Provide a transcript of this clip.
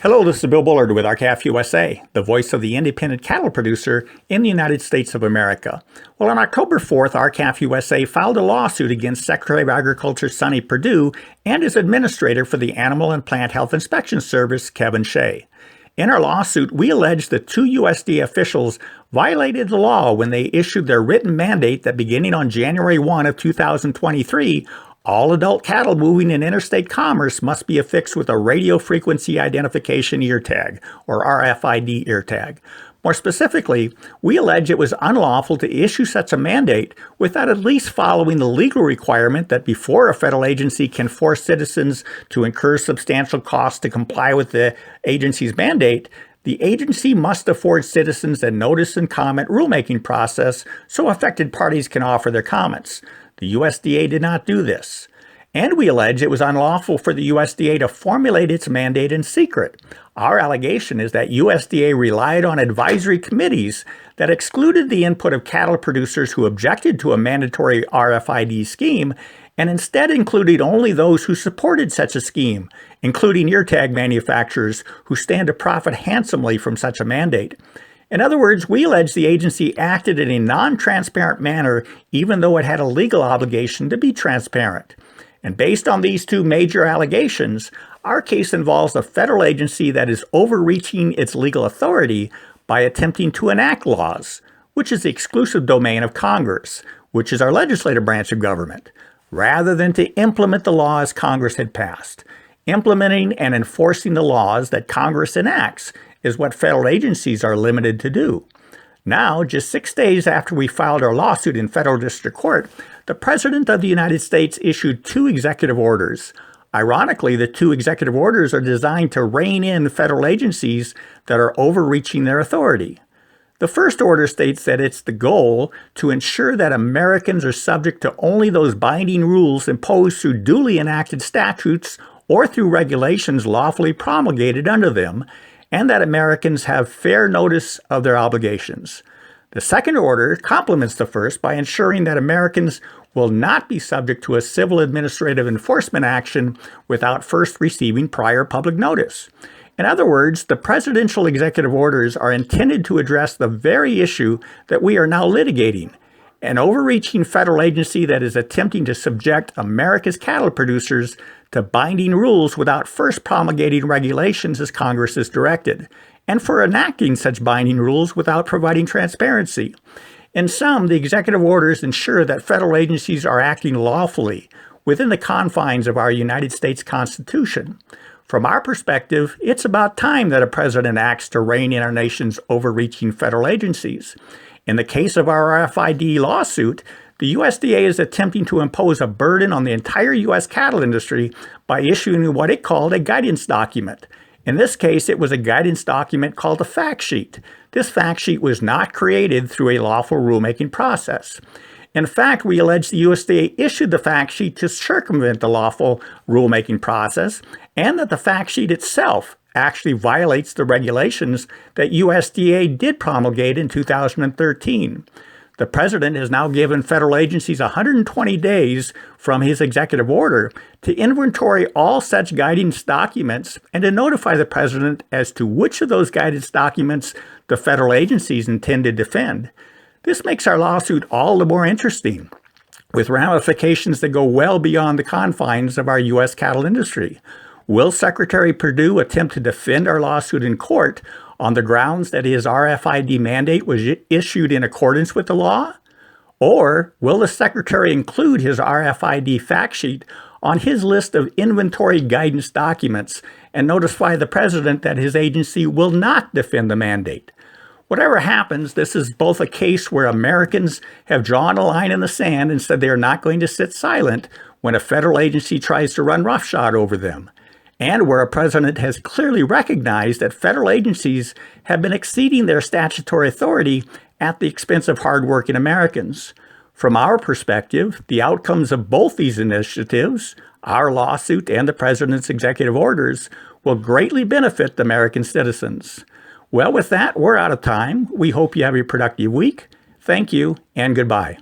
Hello, this is Bill Bullard with RCAF USA, the voice of the independent cattle producer in the United States of America. Well, on October 4th, RCAF USA filed a lawsuit against Secretary of Agriculture Sonny Perdue and his administrator for the Animal and Plant Health Inspection Service, Kevin Shea. In our lawsuit, we allege that two USDA officials violated the law when they issued their written mandate that beginning on January 1 of 2023, all adult cattle moving in interstate commerce must be affixed with a radio frequency identification ear tag, or RFID ear tag. More specifically, we allege it was unlawful to issue such a mandate without at least following the legal requirement that before a federal agency can force citizens to incur substantial costs to comply with the agency's mandate, the agency must afford citizens a notice and comment rulemaking process so affected parties can offer their comments. The USDA did not do this. And we allege it was unlawful for the USDA to formulate its mandate in secret. Our allegation is that USDA relied on advisory committees that excluded the input of cattle producers who objected to a mandatory RFID scheme and instead included only those who supported such a scheme, including ear tag manufacturers who stand to profit handsomely from such a mandate. In other words, we allege the agency acted in a non-transparent manner even though it had a legal obligation to be transparent. And based on these two major allegations, our case involves a federal agency that is overreaching its legal authority by attempting to enact laws, which is the exclusive domain of Congress, which is our legislative branch of government, rather than to implement the laws Congress had passed. Implementing and enforcing the laws that Congress enacts is what federal agencies are limited to do. Now, just 6 days after we filed our lawsuit in federal district court, the President of the United States issued two executive orders. Ironically, the two executive orders are designed to rein in federal agencies that are overreaching their authority. The first order states that it's the goal to ensure that Americans are subject to only those binding rules imposed through duly enacted statutes or through regulations lawfully promulgated under them, and that Americans have fair notice of their obligations. The second order complements the first by ensuring that Americans will not be subject to a civil administrative enforcement action without first receiving prior public notice. In other words, the presidential executive orders are intended to address the very issue that we are now litigating: an overreaching federal agency that is attempting to subject America's cattle producers to binding rules without first promulgating regulations as Congress has directed, and for enacting such binding rules without providing transparency. In sum, the executive orders ensure that federal agencies are acting lawfully within the confines of our United States Constitution. From our perspective, it's about time that a president acts to rein in our nation's overreaching federal agencies. In the case of our RFID lawsuit, the USDA is attempting to impose a burden on the entire U.S. cattle industry by issuing what it called a guidance document. In this case, it was a guidance document called a fact sheet. This fact sheet was not created through a lawful rulemaking process. In fact, we allege the USDA issued the fact sheet to circumvent the lawful rulemaking process, and that the fact sheet itself actually violates the regulations that USDA did promulgate in 2013. The president has now given federal agencies 120 days from his executive order to inventory all such guidance documents and to notify the president as to which of those guidance documents the federal agencies intend to defend. This makes our lawsuit all the more interesting, with ramifications that go well beyond the confines of our U.S. cattle industry. Will Secretary Perdue attempt to defend our lawsuit in court on the grounds that his RFID mandate was issued in accordance with the law? Or will the Secretary include his RFID fact sheet on his list of inventory guidance documents and notify the President that his agency will not defend the mandate? Whatever happens, this is both a case where Americans have drawn a line in the sand and said they are not going to sit silent when a federal agency tries to run roughshod over them, and where a president has clearly recognized that federal agencies have been exceeding their statutory authority at the expense of hardworking Americans. From our perspective, the outcomes of both these initiatives, our lawsuit and the president's executive orders, will greatly benefit American citizens. Well, with that, we're out of time. We hope you have a productive week. Thank you, and goodbye.